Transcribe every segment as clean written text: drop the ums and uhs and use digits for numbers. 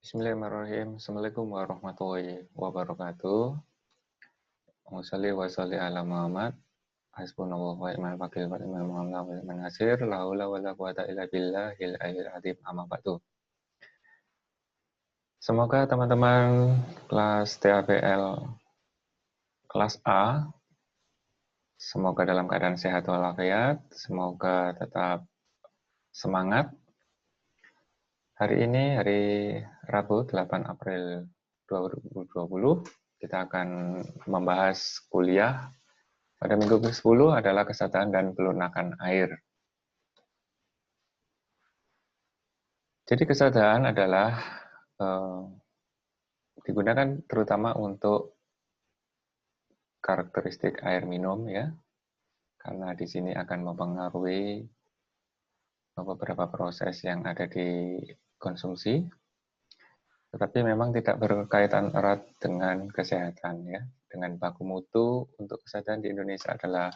Bismillahirrahmanirrahim. Assalamualaikum warahmatullahi wabarakatuh. Wassalli wa salli ala Muhammad. Hasbunallahu wa ni'mal wakil wa ni'mal maula wa ni'man nasir. La haula wa la quwata illa billahil aliyyil azim. Amma ba'du. Semoga teman-teman kelas TAPL kelas A semoga dalam keadaan sehat walafiat, semoga tetap semangat. Hari ini hari Rabu 8 April 2020 kita akan membahas kuliah pada minggu ke-10 adalah kesadaran dan pelunakan air. Jadi kesadaran adalah digunakan terutama untuk karakteristik air minum ya, karena di sini akan mempengaruhi beberapa proses yang ada di konsumsi, tetapi memang tidak berkaitan erat dengan kesehatan ya. Dengan baku mutu untuk kesadaran di Indonesia adalah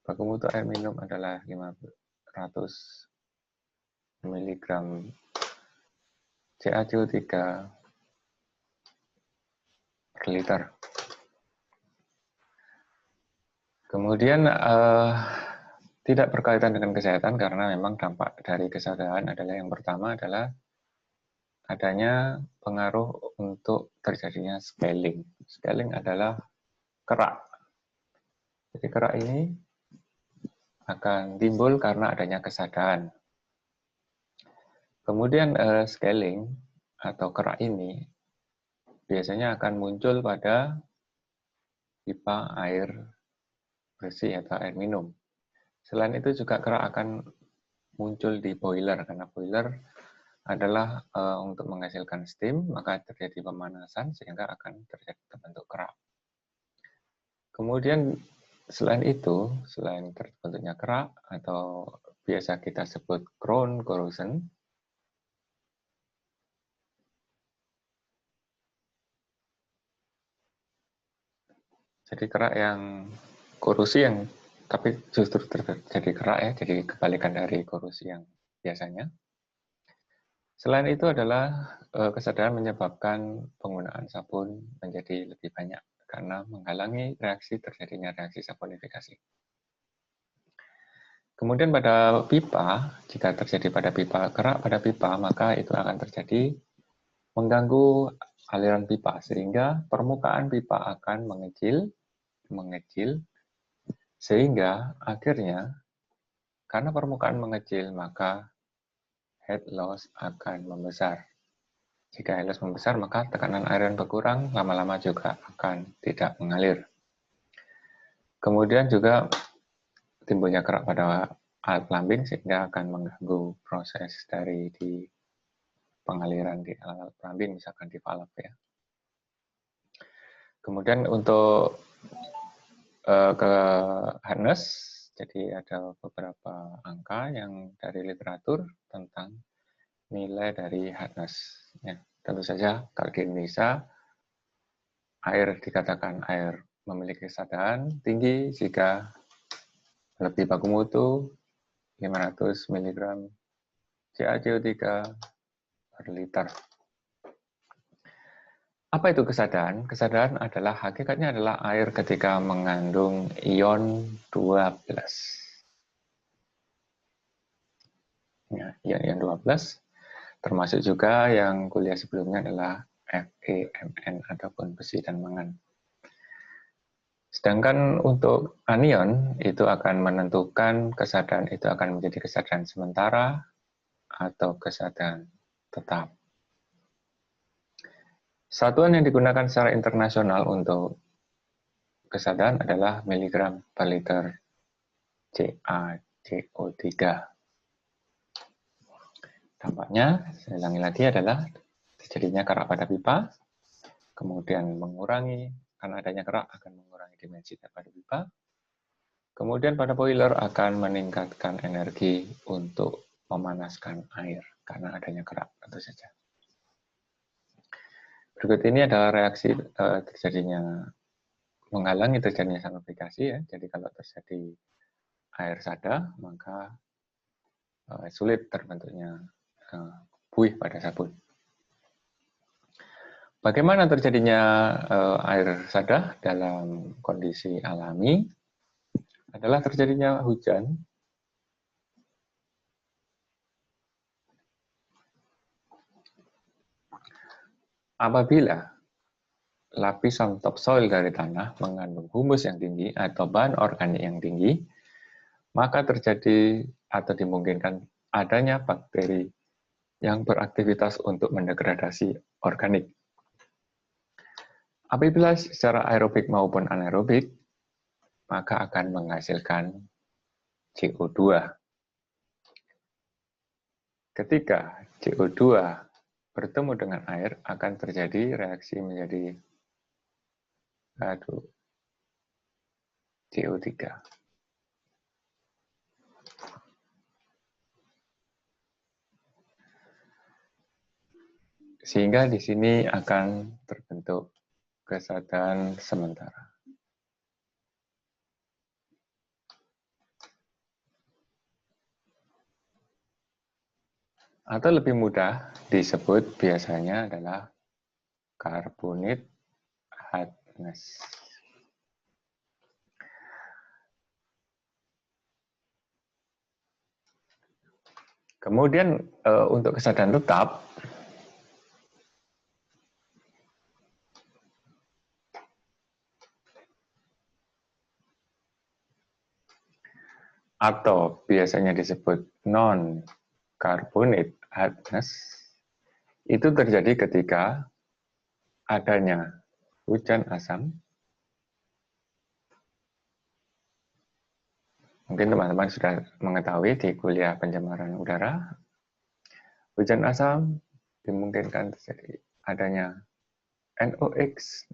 baku mutu air minum adalah 500 mg CaCO3 per liter. Kemudian tidak berkaitan dengan kesehatan karena memang dampak dari kesadaran adalah yang pertama adalah adanya pengaruh untuk terjadinya scaling. Scaling adalah kerak. Jadi kerak ini akan timbul karena adanya kesadaran. Kemudian scaling atau kerak ini biasanya akan muncul pada pipa air bersih atau air minum. Selain itu juga kerak akan muncul di boiler, karena boiler adalah untuk menghasilkan steam, maka terjadi pemanasan sehingga akan terbentuk kerak. Kemudian selain itu, selain terbentuknya kerak atau biasa kita sebut crown corrosion, jadi kerak yang korosi yang tapi justru terjadi kerak ya, jadi kebalikan dari korosi yang biasanya. Selain itu adalah kesadaran menyebabkan penggunaan sabun menjadi lebih banyak karena menghalangi terjadinya reaksi saponifikasi. Kemudian pada pipa, jika terjadi pada pipa kerak pada pipa, maka itu akan terjadi mengganggu aliran pipa sehingga permukaan pipa akan mengecil sehingga akhirnya karena permukaan mengecil maka head loss akan membesar. Jika head loss membesar, maka tekanan airan berkurang, lama-lama juga akan tidak mengalir. Kemudian juga timbulnya kerak pada alat plumbing sehingga akan mengganggu proses dari di pengaliran di alat plumbing, misalkan di valve ya. Kemudian untuk ke hardness, jadi ada beberapa angka yang dari literatur tentang nilai dari hardness. Ya, tentu saja kalau di Indonesia air dikatakan air memiliki kesadaran tinggi jika lebih baku mutu 500 mg CaCO3 per liter. Apa itu kesadaran? Kesadaran adalah hakikatnya adalah air ketika mengandung ion 12. Ya, ion 12 termasuk juga yang kuliah sebelumnya adalah FeMn ataupun besi dan mangan. Sedangkan untuk anion itu akan menentukan kesadaran itu akan menjadi kesadaran sementara atau kesadaran tetap. Satuan yang digunakan secara internasional untuk kesadaran adalah miligram per liter CaCO3. Dampaknya, saya ulangi lagi adalah terjadinya kerak pada pipa, kemudian mengurangi, karena adanya kerak akan mengurangi dimensi pada pipa, kemudian pada boiler akan meningkatkan energi untuk memanaskan air, karena adanya kerak, tentu saja. Berikut ini adalah reaksi terjadinya menghalangi terjadinya saponifikasi ya. Jadi kalau terjadi air sada, maka sulit terbentuknya buih pada sabun. Bagaimana terjadinya air sadah dalam kondisi alami? Adalah terjadinya hujan apabila lapisan topsoil dari tanah mengandung humus yang tinggi atau bahan organik yang tinggi, maka terjadi atau dimungkinkan adanya bakteri yang beraktivitas untuk mendegradasi organik. Apabila secara aerobik maupun anaerobik, maka akan menghasilkan CO2. Ketika CO2 bertemu dengan air, akan terjadi reaksi menjadi CO3. Sehingga di sini akan terbentuk kesadaran sementara. Atau lebih mudah disebut biasanya adalah carbonate hardness. Kemudian untuk kesadaran tetap, atau biasanya disebut non-carbonate hardness, itu terjadi ketika adanya hujan asam. Mungkin teman-teman sudah mengetahui di kuliah pencemaran udara, hujan asam dimungkinkan terjadi adanya NOx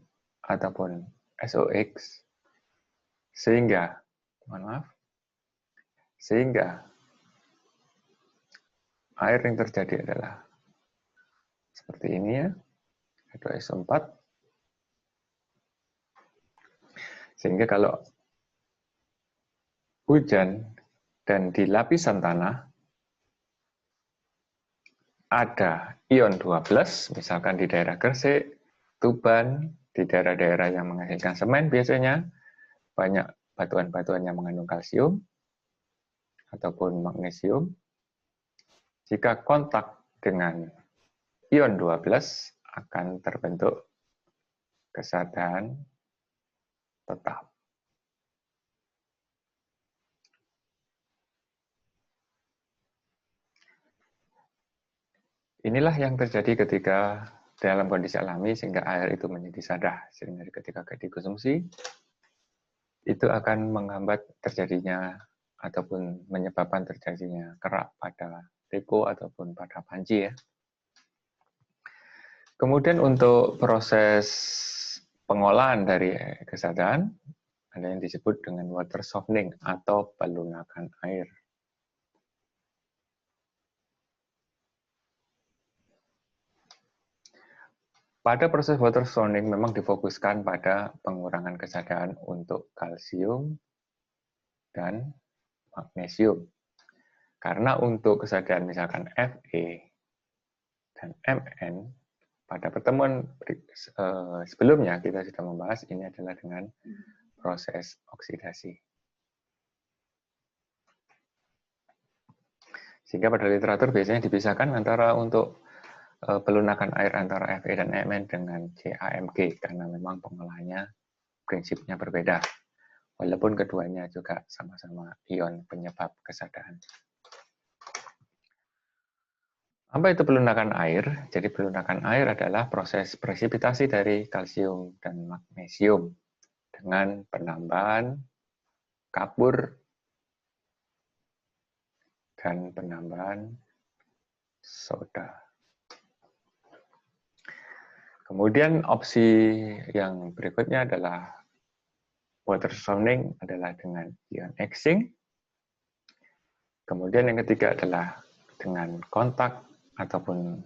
ataupun SOx, sehingga air yang terjadi adalah seperti ini ya, H2SO4. Sehingga kalau hujan dan di lapisan tanah ada ion 12, misalkan di daerah Gresik, Tuban, di daerah-daerah yang menghasilkan semen biasanya banyak batuan-batuan yang mengandung kalsium ataupun magnesium. Jika kontak dengan ion 12 akan terbentuk kesadaran tetap. Inilah yang terjadi ketika dalam kondisi alami sehingga air itu menjadi sadah. Sehingga ketika dikonsumsi, itu akan menghambat terjadinya ataupun menyebabkan terjadinya kerak pada teko ataupun pada panci ya. Kemudian untuk proses pengolahan dari kesadaran, ada yang disebut dengan water softening atau pelunakan air. Pada proses water softening memang difokuskan pada pengurangan kesadaran untuk kalsium dan magnesium. Karena untuk kesadaran misalkan Fe dan Mn, pada pertemuan sebelumnya kita sudah membahas ini adalah dengan proses oksidasi. Sehingga pada literatur biasanya dipisahkan antara untuk pelunakan air antara Fe dan Mn dengan CaMG karena memang pengolahannya prinsipnya berbeda. Walaupun keduanya juga sama-sama ion penyebab kesadaran. Apa itu pelunakan air? Jadi pelunakan air adalah proses presipitasi dari kalsium dan magnesium dengan penambahan kapur dan penambahan soda. Kemudian opsi yang berikutnya adalah water softening adalah dengan ion exchange. Kemudian yang ketiga adalah dengan kontak ataupun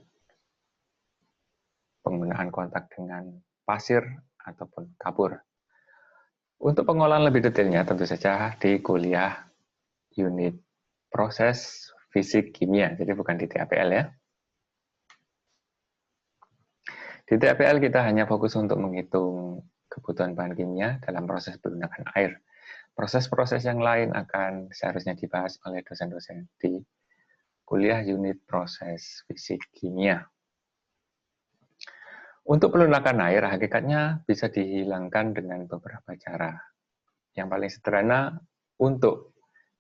penggunaan kontak dengan pasir ataupun kapur. Untuk pengolahan lebih detailnya tentu saja di kuliah unit proses fisik kimia, jadi bukan di TAPL ya. Di TPL kita hanya fokus untuk menghitung kebutuhan bahan kimia dalam proses pelunakan air. Proses-proses yang lain akan seharusnya dibahas oleh dosen-dosen di kuliah unit proses fisik kimia. Untuk pelunakan air, hakikatnya bisa dihilangkan dengan beberapa cara. Yang paling sederhana, untuk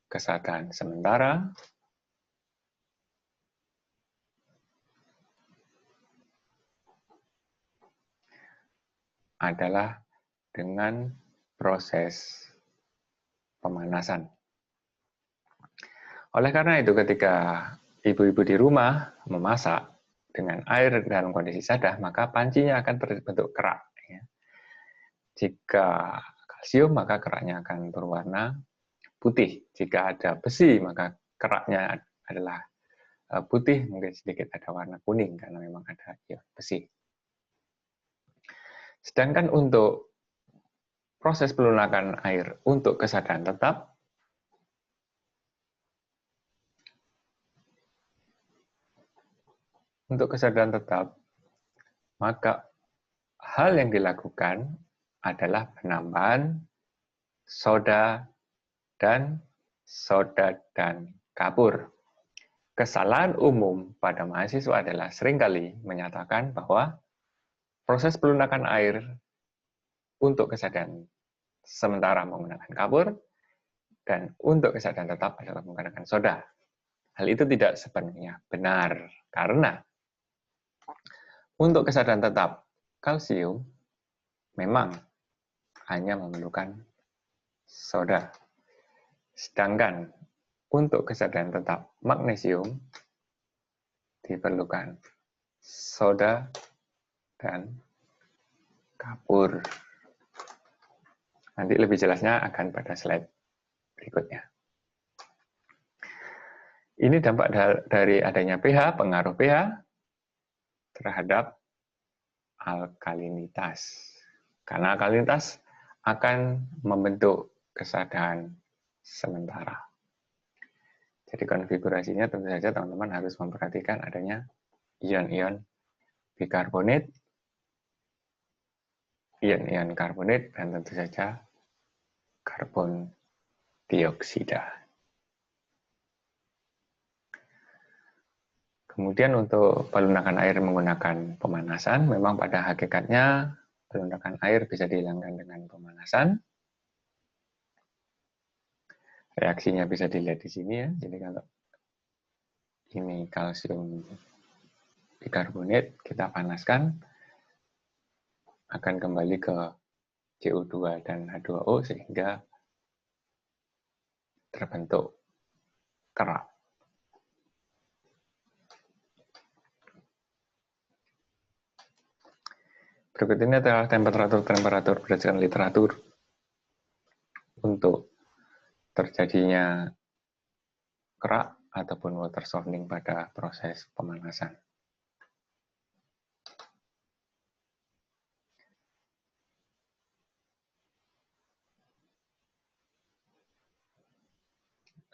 kesadaran sementara, adalah dengan proses pemanasan. Oleh karena itu, ketika ibu-ibu di rumah memasak dengan air dalam kondisi sadar, maka pancinya akan terbentuk kerak. Jika kalsium, maka keraknya akan berwarna putih. Jika ada besi, maka keraknya adalah putih, mungkin sedikit ada warna kuning, karena memang ada ion besi. Sedangkan untuk proses pelunakan air untuk kesadaran tetap, maka hal yang dilakukan adalah penambahan soda dan kapur. Kesalahan umum pada mahasiswa adalah seringkali menyatakan bahwa proses pelunakan air untuk kesadaran sementara menggunakan kapur dan untuk kesadaran tetap adalah menggunakan soda. Hal itu tidak sepenuhnya benar, karena untuk kesadaran tetap kalsium memang hanya memerlukan soda. Sedangkan untuk kesadaran tetap magnesium diperlukan soda dan kapur. Nanti lebih jelasnya akan pada slide berikutnya. Ini dampak dari adanya pH, pengaruh pH terhadap alkalinitas. Karena alkalinitas akan membentuk kesadaran sementara. Jadi konfigurasinya tentu saja teman-teman harus memperhatikan adanya ion-ion bikarbonat, ion-ion karbonat, dan tentu saja karbon dioksida. Kemudian untuk pelunakan air menggunakan pemanasan, memang pada hakikatnya pelunakan air bisa dihilangkan dengan pemanasan. Reaksinya bisa dilihat di sini ya. Jadi kalau ini kalsium bikarbonat, kita panaskan, akan kembali ke CO2 dan H2O sehingga terbentuk kerak. Berikut ini adalah temperatur berdasarkan literatur untuk terjadinya kerak ataupun water softening pada proses pemanasan.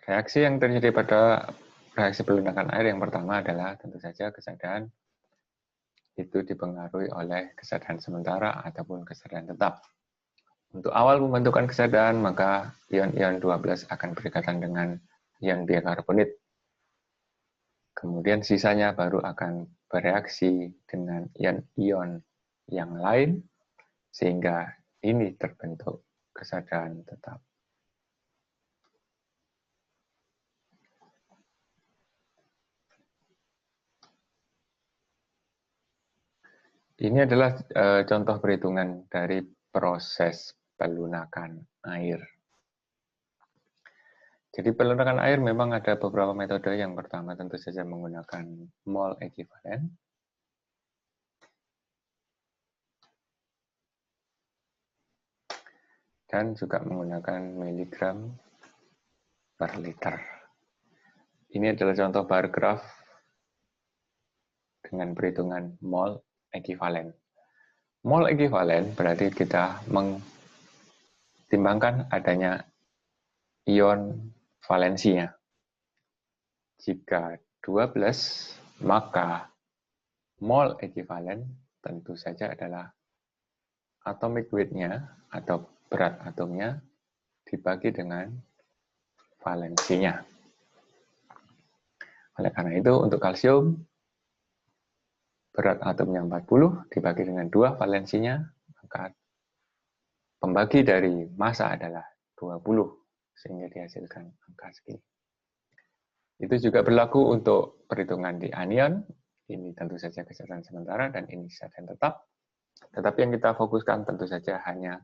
Reaksi yang terjadi pada reaksi pelunakan air yang pertama adalah tentu saja kesadaran itu dipengaruhi oleh kesadaran sementara ataupun kesadaran tetap. Untuk awal pembentukan kesadaran, maka ion-ion 12 akan berikatan dengan ion bikarbonat. Kemudian sisanya baru akan bereaksi dengan ion-ion yang lain, sehingga ini terbentuk kesadaran tetap. Ini adalah contoh perhitungan dari proses pelunakan air. Jadi pelunakan air memang ada beberapa metode. Yang pertama tentu saja menggunakan mol ekivalen. Dan juga menggunakan miligram per liter. Ini adalah contoh bar graph dengan perhitungan mol ekivalen. Mol ekivalen berarti kita mentimbangkan adanya ion valensinya. Jika 12, maka mol ekivalen tentu saja adalah atomic weight-nya atau berat atomnya dibagi dengan valensinya. Oleh karena itu, untuk kalsium, berat atomnya 40 dibagi dengan 2 valensinya, maka pembagi dari massa adalah 20, sehingga dihasilkan angka segini. Itu juga berlaku untuk perhitungan di anion. Ini tentu saja kesadaran sementara dan ini kesadaran tetap. Tetapi yang kita fokuskan tentu saja hanya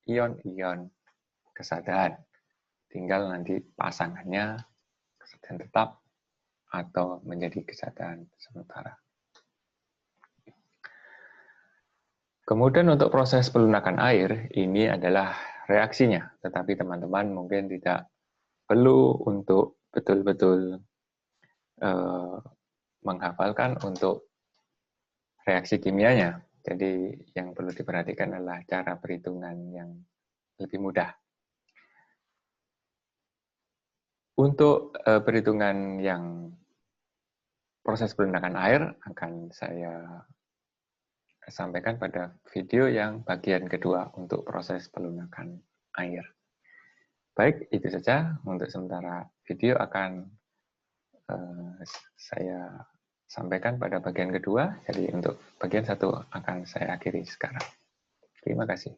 ion-ion kesadaran. Tinggal nanti pasangannya kesadaran tetap atau menjadi kesadaran sementara. Kemudian untuk proses pelunakan air, ini adalah reaksinya. Tetapi teman-teman mungkin tidak perlu untuk betul-betul menghafalkan untuk reaksi kimianya. Jadi yang perlu diperhatikan adalah cara perhitungan yang lebih mudah. Untuk perhitungan yang proses pelunakan air akan saya sampaikan pada video yang bagian kedua untuk proses pelunakan air. Baik, itu saja untuk sementara. Video akan saya sampaikan pada bagian kedua, jadi untuk bagian satu akan saya akhiri sekarang. Terima kasih.